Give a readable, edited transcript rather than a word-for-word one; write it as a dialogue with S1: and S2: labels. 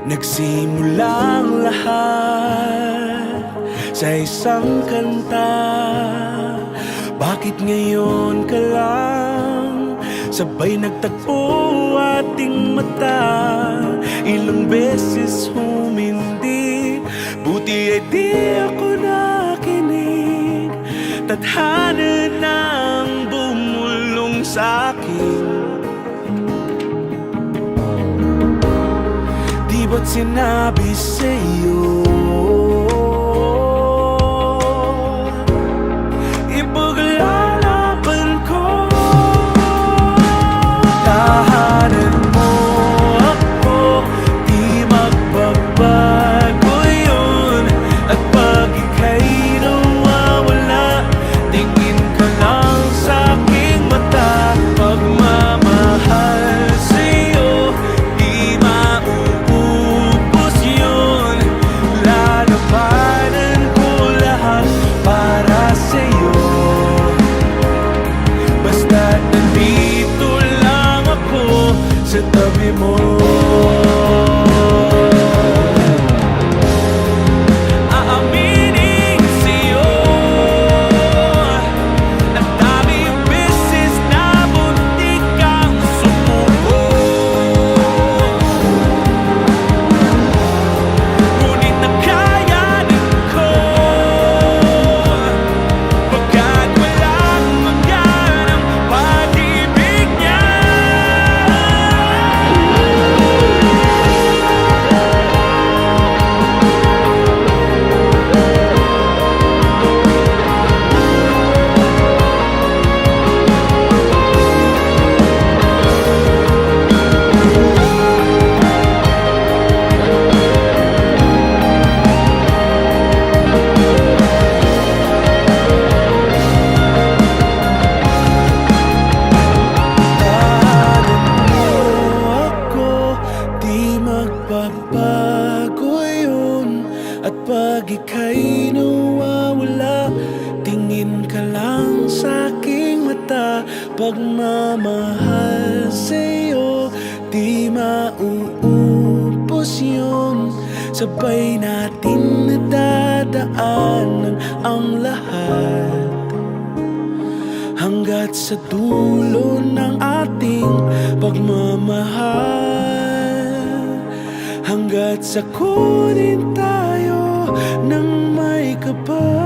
S1: Nagsimulang lahat sa isang kanta. Bakit ngayon ka lang sabay nagtagpo ating mata? Ilang beses humindi, buti ay di ako nakinig. Tadhana nang bumulong sa'kin. Di ba't sinabi sa'yo ipaglalaban ko? Tahanan mo ako, di magbabago yun. At pag ika'y nawawala, tingin ka lang sa'king mata. Pagmamahal sa'yo, di mauubos yun. Lalabanan ko lahat para sa'yo. Basta't nandito lang ako sa tabi mo. Aaminin sa'yo, ang daming beses na muntik kang sumuko. Ngunit nakayanin ko, pagkat walang magaan ang pag-ibig niya. Di magbabago yun. At pag ika'y nawawala, tingin ka lang sa'king mata. Pagmamahal sa'yo, di mauubos yun. Sabay natin nadadaanan ang lahat hanggat sa dulo ng ating pagmamahal. Hanggat sa kunin tayo ng may kapal.